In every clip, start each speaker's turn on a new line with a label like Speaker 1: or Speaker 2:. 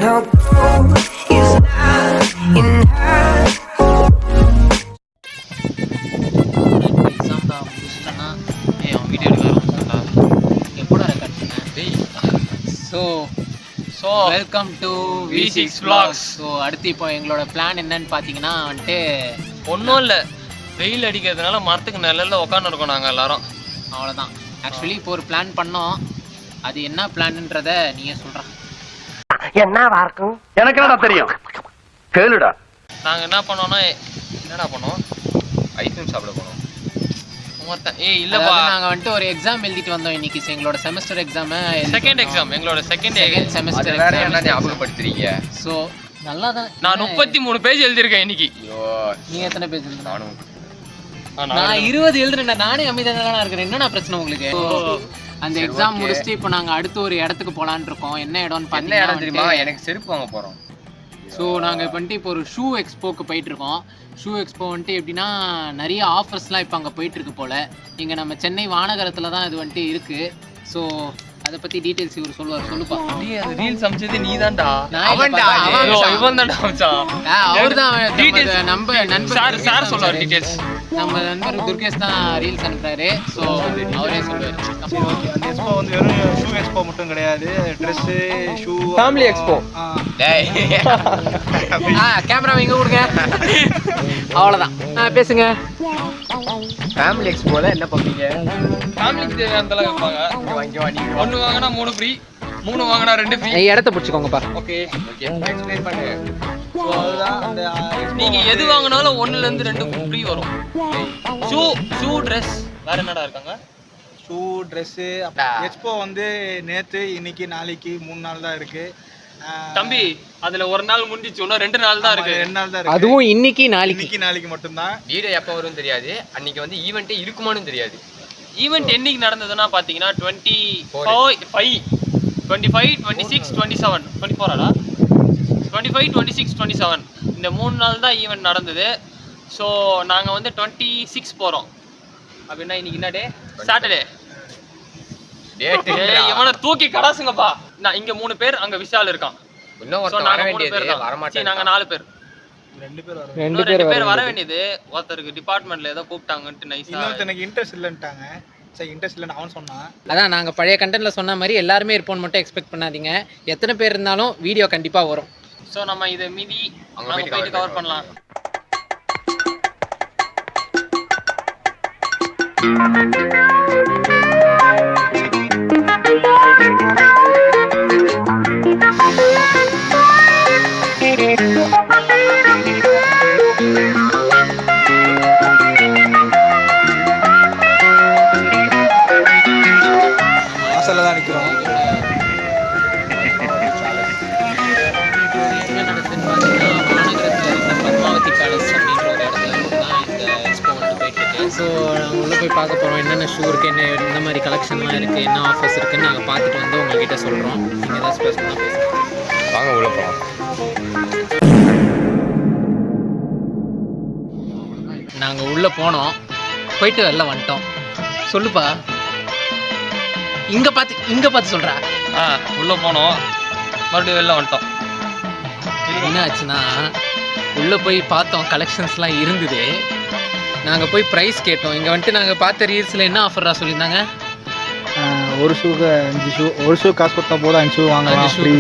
Speaker 1: although it's not in her.
Speaker 2: So welcome to V6 Vlogs. So அடுத்து இப்போ எங்களோட plan என்னன்னு பார்த்தீங்கன்னா வந்துட்டு
Speaker 3: ஒன்றும் இல்லை, வெயில் அடிக்கிறதுனால மரத்துக்கு நிழல்ல உட்காந்து இருக்கோம் நாங்கள் எல்லாரும்.
Speaker 2: அவ்வளோதான். ஆக்சுவலி இப்போ ஒரு பிளான் பண்ணோம். அது என்ன பிளான்ன்றத நீயே சொல்கிறேன்.
Speaker 4: என்னவா இருக்கும் எனக்கு என்னடா தெரியும், கேளுடா.
Speaker 3: நாங்கள் என்ன பண்ணோம்னா, என்னடா பண்ணோம், ஐஸ்கிரீம் சாப்பிட போனோம். ஏய் இல்லைப்பா,
Speaker 2: நாங்கள் வந்துட்டு ஒரு எக்ஸாம் எழுதிட்டு வந்தோம் இன்னைக்கு. எங்களோட செமஸ்டர் எக்ஸாம்,
Speaker 3: செகண்ட் எக்ஸாம், எங்களோட செகண்ட்
Speaker 2: செமஸ்டர்
Speaker 4: வேற என்ன ஞாபகப்படுத்துறீங்க?
Speaker 2: ஸோ நல்லா தான்.
Speaker 3: நான் 33 பேஜ் எழுதியிருக்கேன் இன்னைக்கு.
Speaker 2: நீங்கள் எத்தனை பேஜ் எழுதுனா?
Speaker 3: நான்
Speaker 2: 20 எழுதுறேன். நானே அமைதியாக இருக்கிறேன். என்னென்ன பிரச்சனை உங்களுக்கு? அந்த எக்ஸாம் முடிச்சுட்டு இப்போ நாங்கள் அடுத்து ஒரு இடத்துக்கு போகலான்னு இருக்கோம். என்ன இடம்னு பார்த்தீங்கன்னா
Speaker 4: தெரியுமா, எனக்கு செருப்பு வாங்க போகிறோம்.
Speaker 2: ஸோ நாங்கள் இப்போ வந்துட்டு இப்போ ஒரு ஷூ எக்ஸ்போக்கு போயிட்டுருக்கோம். ஷூ எக்ஸ்போ வந்துட்டு எப்படின்னா நிறைய ஆஃபர்ஸ்லாம் இப்போ அங்கே போயிட்டுருக்கு போல். இங்கே நம்ம சென்னை வானகரத்தில் தான் இது வந்துட்டு இருக்குது. ஸோ அதை பற்றி டீட்டெயில்ஸ் இவர் சொல்லுவார். சொல்லுப்பா.
Speaker 3: அது ரீல்ஸ் அமைச்சது நீ தான்டா.
Speaker 2: இவன்
Speaker 3: தான்டா அமைச்சான்.
Speaker 2: அவர் தான் நம்ம நண்பர்
Speaker 3: சார் சொல்லுவார் டீட்டெயில்ஸ்.
Speaker 2: நம்ம நண்பர் துர்கேஷ் தான் ரீல்ஸ் அனுப்புறாரு. ஸோ அவரே சொல்லுவார்.
Speaker 5: அந்த எக்ஸ்போ வந்து வெறும் ஷூ எக்ஸ்போ மட்டும் கிடையாது, dress, shoe,
Speaker 3: family expo.
Speaker 2: Camera இங்கே கொடுங்க. அவ்வளோதான், பேசுங்க.
Speaker 4: ஃபேமிலி எக்ஸ்போல என்ன பண்ணுவீங்க?
Speaker 3: ஃபேமிலிக்கு தேவையானதெல்லாம் வைப்பாங்க. ஒன்று வாங்கினா 3 ஃப்ரீ, 3 வாங்கினா 2 ஃப்ரீ.
Speaker 2: இடத்த பிடிச்சிக்கோங்கப்பா.
Speaker 3: ஓகே,
Speaker 4: எக்ஸ்பிளைன் பண்ணு.
Speaker 5: அதுதான் அந்த
Speaker 3: நீங்க எது வாங்கினாலும் 1லேருந்து 2 ஃப்ரீ வரும். ஷூ ட்ரெஸ் வேற என்னடா இருக்காங்க?
Speaker 5: Shoe, dress. எக்ஸ்போ வந்து நேற்று, இன்னைக்கு, நாளைக்கு 3 நாள் தான் இருக்கு
Speaker 3: தம்பி. அதுல ஒரு நாள் முடிஞ்சிச்சு, இன்னும் 2 நாள் தான் இருக்கு.
Speaker 5: 2 நாள் தான் இருக்கு.
Speaker 2: அதுவும் இன்னைக்கு நாளைக்கு
Speaker 5: மட்டும்தான்.
Speaker 4: வீடியோ எப்போ வரும்னு தெரியாது, அன்னைக்கு வந்து ஈவெண்ட்டே இருக்குமான்னு தெரியாது.
Speaker 3: ஈவெண்ட் என்னைக்கு நடந்ததுன்னா பார்த்தீங்கன்னா 25, 26, 27, 24 25, 26, 27 இந்த 3 நாள் தான் ஈவெண்ட் நடந்தது. ஸோ நாங்கள் வந்து 26 போகிறோம். அப்படின்னா இன்னைக்கு என்ன டே? சாட்டர்டே. இவனை தூக்கி கடாசுங்கப்பா. நான் இங்கே 3 பேர், அங்கே விஷால் இருக்கான்.
Speaker 4: இன்னும்
Speaker 3: நாங்கள் 3 பேர் தான். நாங்கள் 4 பேர்.
Speaker 5: 2
Speaker 3: பேர் வர வேண்டியது. ஒருத்தருக்கு டிபார்ட்மெண்ட்ல ஏதோ கூப்பிட்டாங்கன்ட்டு நைஸா.
Speaker 5: இன்னொருத்தனுக்கு இன்ட்ரெஸ்ட் இல்லைன்ட்டாங்க. சரி, இன்ட்ரெஸ்ட் இல்லைன்னு அவன் சொன்னான்.
Speaker 2: அதான் நாங்கள் பழைய கண்டென்ட்ல சொன்ன மாதிரி எல்லாருமே இருப்போம்னு மட்டும் எக்ஸ்பெக்ட் பண்ணாதீங்க. எத்தனை பேர் இருந்தாலும் வீடியோ கண்டிப்பாக வரும்.
Speaker 3: ஸோ நம்ம இதை மீதி அங்கே போயிட்டு கவர் பண்ணலாம்.
Speaker 5: வாசல்ல தான் நிற்கிறோம்.
Speaker 2: என்ன நடக்குதுன்னு பார்த்தீங்கன்னா மாநகரத்தில் இருக்க பத்மாவதி பேலஸ் அப்படின்ற ஒரு இடத்துல தான் இந்த எக்ஸ்போ வந்துட்டு போயிட்டுருக்கு. ஸோ நாங்கள் உள்ளே போய் பார்க்க போகிறோம். என்னென்ன ஷூ இருக்குது, என்ன மாதிரி கலெக்ஷன்லாம் இருக்குது, என்ன ஆஃபர்ஸ் இருக்குதுன்னு நாங்கள் பார்த்துட்டு வந்து உங்கள்கிட்ட சொல்கிறோம். நீங்கள் ஏதாவது ஸ்பேஸ் பண்ணால் பேசுகிறோம்.
Speaker 4: வாங்க உள்ள போகலாம்.
Speaker 2: நாங்கள் உள்ளே போனோம், போயிட்டு வெளில வந்துட்டோம். சொல்லுப்பா. இங்கே பார்த்து சொல்கிறா.
Speaker 3: உள்ளே போனோம், மறுபடியும் வெளில வந்துட்டோம்.
Speaker 2: என்ன ஆச்சுன்னா, உள்ளே போய் பார்த்தோம், கலெக்ஷன்ஸ்லாம் இருந்தது. நாங்கள் போய் ப்ரைஸ் கேட்டோம். இங்கே வந்துட்டு நாங்கள் பார்த்த ரீல்ஸில் என்ன ஆஃபராக சொல்லியிருந்தாங்க,
Speaker 5: ஒரு ஷூக்கு 5 ஷூ, ஒரு ஷூ காசு கொடுத்தா போதும், 5 ஷூ வாங்கலாம் ஃப்ரீ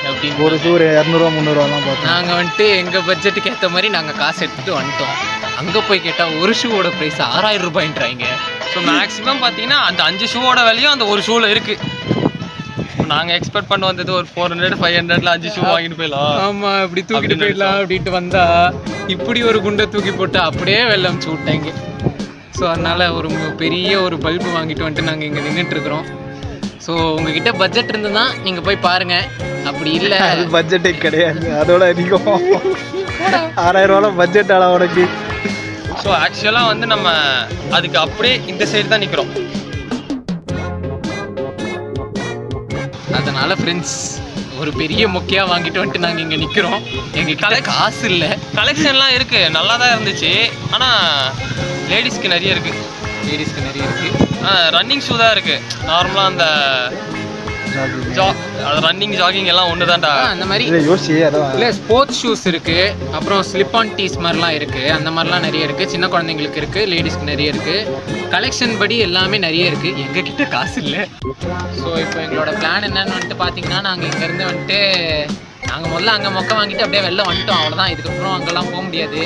Speaker 5: அப்படின்னு. ஒரு ஷூ 200 300 பார்த்தோம்.
Speaker 2: நாங்கள் வந்துட்டு எங்கள் பட்ஜெட்டுக்கு ஏற்ற மாதிரி நாங்கள் காசு எடுத்துகிட்டு வந்துட்டோம். அங்கே போய் கேட்டால் ஒரு ஷூவோட ப்ரைஸ் 6000 ரூபாய்ன்றாங்க.
Speaker 3: ஸோ மேக்ஸிமம் பார்த்தீங்கன்னா அந்த 5 ஷூவோட விலையும் அந்த ஒரு ஷூவில் இருக்குது. நாங்கள் எக்ஸ்பெக்ட் பண்ண வந்தது ஒரு 400 500ல 5 ஷூ வாங்கிட்டு போயிடலாம்.
Speaker 2: ஆமாம், இப்படி தூக்கிட்டு போயிடலாம் அப்படின்ட்டு வந்தா இப்படி ஒரு குண்டை தூக்கி போட்டு அப்படியே வெளில அமுச்சு விட்டாங்க. ஸோ அதனால் ஒரு பெரிய ஒரு பல்பு வாங்கிட்டு வந்துட்டு நாங்கள் இங்கே நின்றுட்டுருக்குறோம். ஸோ உங்ககிட்ட பட்ஜெட் இருந்ததுன்னா நீங்கள் போய் பாருங்கள். அப்படி இல்லை,
Speaker 5: அது பட்ஜெட்டே கிடையாது, அதோட அதிகம். 6000 ரூபாய் பட்ஜெட் ஆளா உனக்கு.
Speaker 3: ஸோ ஆக்சுவலாக வந்து நம்ம அதுக்கு அப்படியே இந்த சைடு தான் நிற்கிறோம்.
Speaker 2: அதனால் ஃப்ரெண்ட்ஸ் ஒரு பெரிய மொக்கையாக வாங்கிட்டு வந்துட்டு நாங்கள் இங்கே நிற்கிறோம். எங்ககிட்ட காசு இல்லை.
Speaker 3: கலெக்ஷன்லாம் இருக்குது, நல்லா தான் இருந்துச்சு. ஆனால் லேடிஸ்க்கு நிறைய இருக்குது.
Speaker 2: ரன்னிங் ஷூ தான் இருக்குது.
Speaker 3: நார்மலாக அந்த ரன்னிங் ஜாகிங் எல்லாம் ஒன்று தான்டா.
Speaker 2: அந்த மாதிரி
Speaker 5: இல்லை யோசிச்சு அதான்
Speaker 2: இல்லை ஸ்போர்ட்ஸ் ஷூஸ் இருக்குது, அப்புறம் ஸ்லிப் ஆன் டீஸ் மாதிரிலாம் இருக்குது. அந்த மாதிரிலாம் நிறைய இருக்குது. சின்ன குழந்தைங்களுக்கு இருக்குது, லேடிஸ்க்கு நிறைய இருக்குது. கலெக்ஷன் படி எல்லாமே நிறைய இருக்குது. எங்ககிட்ட காசு இல்லை. ஸோ இப்போ எங்களோட பிளான் என்னன்னு வந்துட்டு பார்த்தீங்கன்னா, நாங்கள் இங்கேருந்து வந்துட்டு நாங்கள் முதல்ல அங்கே மொக்க வாங்கிட்டு அப்படியே வெளில வந்துட்டோம். அவ்வளோதான், இதுக்கப்புறம் அங்கெல்லாம் போக முடியாது.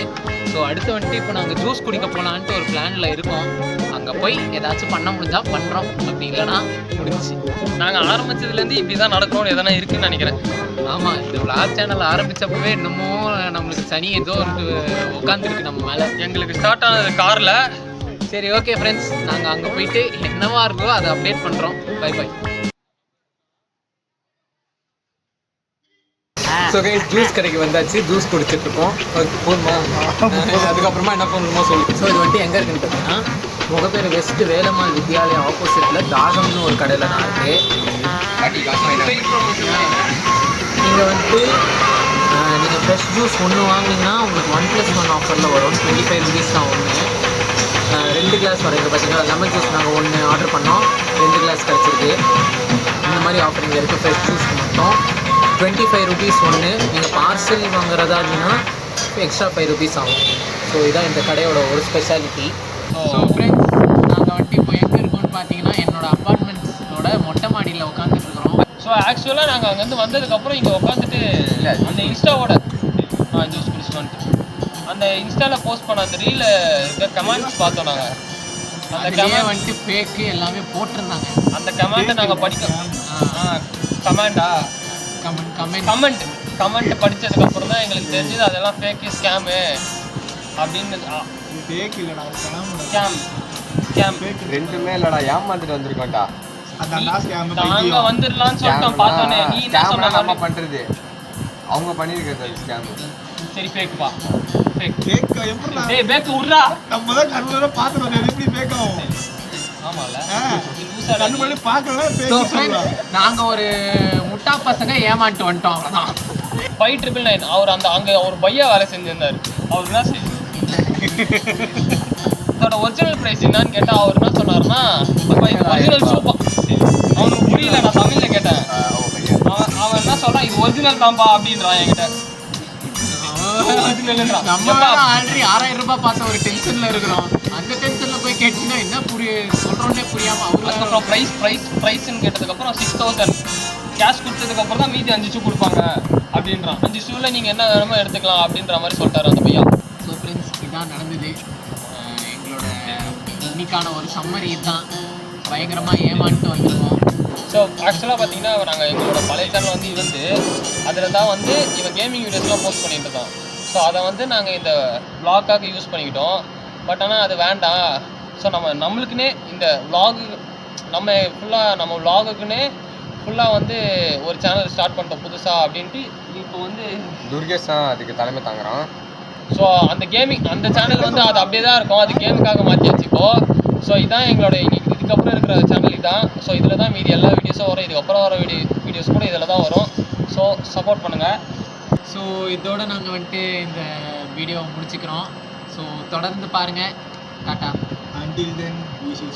Speaker 2: ஸோ அடுத்து வந்துட்டு இப்போ நாங்கள் ஜூஸ் குடிக்க போகலான்ட்டு ஒரு பிளானில் இருக்கோம். அங்கே போய் ஏதாச்சும் பண்ண முடிஞ்சால் பண்ணுறோம், அப்படி இல்லைன்னா முடிஞ்சு.
Speaker 3: நாங்கள் ஆரம்பித்ததுலேருந்து இப்படி தான் நடக்கணும்னு எதனா இருக்குன்னு நினைக்கிறேன்.
Speaker 2: ஆமாம், இந்த விளாக் சேனல் ஆரம்பித்தப்பவே இன்னமும் நம்மளுக்கு சனி ஏதோ வந்து உட்காந்துருக்கு நம்ம மேலே.
Speaker 3: எங்களுக்கு ஸ்டார்ட் ஆனது காரில்.
Speaker 2: சரி, ஓகே ஃப்ரெண்ட்ஸ், நாங்கள் அங்கே போயிட்டு என்னவா இருக்கோ அதை அப்டேட் பண்ணுறோம். Bye bye. So guys, juice கடைக்கு வந்தாச்சு. ஜூஸ் குடிச்சிட்ருக்கோம். போதுமா? அதுக்கப்புறமா என்ன பண்ணணுமோ சொல்லு. ஸோ இது வந்துட்டு எங்கே இருக்குன்னு பார்த்தீங்கன்னா, முகப்பேர் வெஸ்ட் வேலம்மாள் வித்யாலயா ஆப்போசிட்டில் தாகம்னு ஒரு கடையில் தான் இருக்குது. இங்கே வந்துட்டு நீங்கள் ஃப்ரெஷ் ஜூஸ் ஒன்று வாங்கினீங்கன்னா உங்களுக்கு 1+1 ஆஃபரில் வரும். 25 rupees தான் ஒன்று. 2 கிளாஸ் வரும். இங்கே பார்த்தீங்கன்னா லெமன் ஜூஸ் நாங்கள் ஒன்று ஆர்டர் பண்ணோம், 2 கிளாஸ் கிடச்சிருக்கு. இந்த மாதிரி ஆஃபர் இங்கே இருக்குது. ஃப்ரெஷ் ஜூஸ்க்கு மட்டும் 25 rupees ஒன்று. நீங்கள் பார்சல் வாங்குறதா இருந்தீங்கன்னா எக்ஸ்ட்ரா 5 rupees ஆகும். ஸோ இதான் இந்த கடையோட ஒரு ஸ்பெஷாலிட்டி. ஸோ ஃப்ரெண்ட்ஸ், நாங்கள் வந்துட்டு இப்போ எங்கே இருக்கோம்னு பார்த்தீங்கன்னா, என்னோடய அப்பார்ட்மெண்ட்ஸோட மொட்டை மாடியில் உட்காந்துட்டு இருக்கிறோம்.
Speaker 3: ஸோ ஆக்சுவலாக நாங்கள் அங்கேருந்து வந்ததுக்கப்புறம் இங்கே உட்காந்துட்டு அந்த இன்ஸ்டாவோட ஜூஸ் குடிச்சிட்டு வந்துட்டு அந்த இன்ஸ்டாவில் போஸ்ட் பண்ண அந்த ரீல இருக்க கமெண்ட்ஸ் பார்த்தோம். நாங்கள் அந்த கமெண்ட்
Speaker 2: வந்துட்டு ஃபேக்கு எல்லாமே போட்டிருந்தாங்க.
Speaker 3: அந்த கமெண்ட்டை நாங்கள் கமெண்ட் படித்ததுக்கப்புறம் தான் எங்களுக்கு தெரிஞ்சது அதெல்லாம் ஃபேக்கு, ஸ்கேமு அப்படின்னு. ஸ்கேம்
Speaker 6: ரெண்டுமே இல்லடா, ஏமாந்துட்டு வந்திருக்கோம்டா.
Speaker 3: நாங்க வந்துடலாம்னு சொல்லிட்டோம். பார்த்தோன்னே நீ தான் சொன்ன
Speaker 6: நம்ம பண்றது, அவங்க பண்ணிருக்கிறது ஸ்கேம்.
Speaker 3: சரி, ஃபேக்குப்பா. டேய் பேக் உட்றா.
Speaker 5: நம்ம தான் கண்ணுல பாத்துறோம், எப்படி ஃபேக் ஆகும்?
Speaker 3: ஆமால,
Speaker 2: நாங்க ஒரு முட்டா பசங்க ஏமாட்டு வந்துட்டோம். அவ்வளவுதான்.
Speaker 3: 5,999 அவர் அந்த அங்கே ஒரு பையா வேலை செஞ்சிருந்தார். அவர் என்ன செஞ்சு அதோட ஒரிஜினல் ப்ரைஸ் என்னன்னு கேட்டால் அவர் என்ன சொன்னார்னா, ஒரிஜினல் சூப்பா. அவனுக்கு புரியல, நான் தமிழில் கேட்டேன். அவன் என்ன சொல்கிறான், இது ஒரிஜினல் தான்ப்பா அப்படின்றான் என்கிட்ட.
Speaker 2: நம்ம ஆல்ரெடி 6,000 ரூபாய் பார்த்த ஒரு டென்ஷன்ல இருக்கிறோம். அந்த டென்ஷன்ல போய் கேட்டீங்கன்னா என்ன சொல்றோன்னே புரியாம
Speaker 3: அதுக்கப்புறம் ப்ரைஸ்ன்னு கேட்டதுக்கப்புறம் 6,000 கேஷ் கொடுத்ததுக்கப்புறம் தான் மீதி 5 ஷூ கொடுப்பாங்க அப்படின்றான். 5 ஷூவில் நீங்கள் என்ன வேணுமோ எடுத்துக்கலாம் அப்படின்ற மாதிரி சொல்லிட்டாரு அந்த பையன்.
Speaker 2: ஸோ ஃப்ரெண்ட்ஸ், இதுதான் நடந்தது. எங்களோட இன்னைக்கான ஒரு சம்மரி தான். பயங்கரமாக ஏமாட்டு வந்திருக்கோம்.
Speaker 3: ஸோ ஆக்சுவலாக பார்த்தீங்கன்னா, நாங்கள் எங்களோட பழைய சேனல் வந்து இருந்து அதில் தான் வந்து இவன் கேமிங் வீடியோஸ்லாம் போஸ்ட் பண்ணிட்டு இருக்கோம். ஸோ அதை வந்து நாங்கள் இந்த vlog-ஆக யூஸ் பண்ணிக்கிட்டோம். பட் ஆனால் அது வேண்டாம். ஸோ நம்மளுக்குன்னே இந்த vlog நம்ம vlog-க்குன்னே ஃபுல்லாக வந்து ஒரு சேனல் ஸ்டார்ட் பண்ணிட்டோம் புதுசாக அப்படின்ட்டு. இப்போ வந்து
Speaker 6: துர்கேஷ் தான் அதுக்கு தலைமை தாங்குறான்.
Speaker 3: ஸோ அந்த சேனல் வந்து அது அப்படியே தான் இருக்கும். அது கேமுக்காக மாற்றியாச்சு இப்போது. ஸோ இதுதான் எங்களோட இதுக்கப்புறம் இருக்கிற சேனல் இதுதான். ஸோ இதில் தான் மீதி எல்லா வீடியோஸும் வரும். இதுக்கப்புறம் வர வீடியோஸ் கூட இதில் தான் வரும். ஸோ சப்போர்ட் பண்ணுங்கள்.
Speaker 2: ஸோ இதோடு நாங்கள் வந்துட்டு இந்த வீடியோவை முடிச்சுக்கிறோம். ஸோ தொடர்ந்து பாருங்கள். டாட்டா.
Speaker 5: Until then, we 6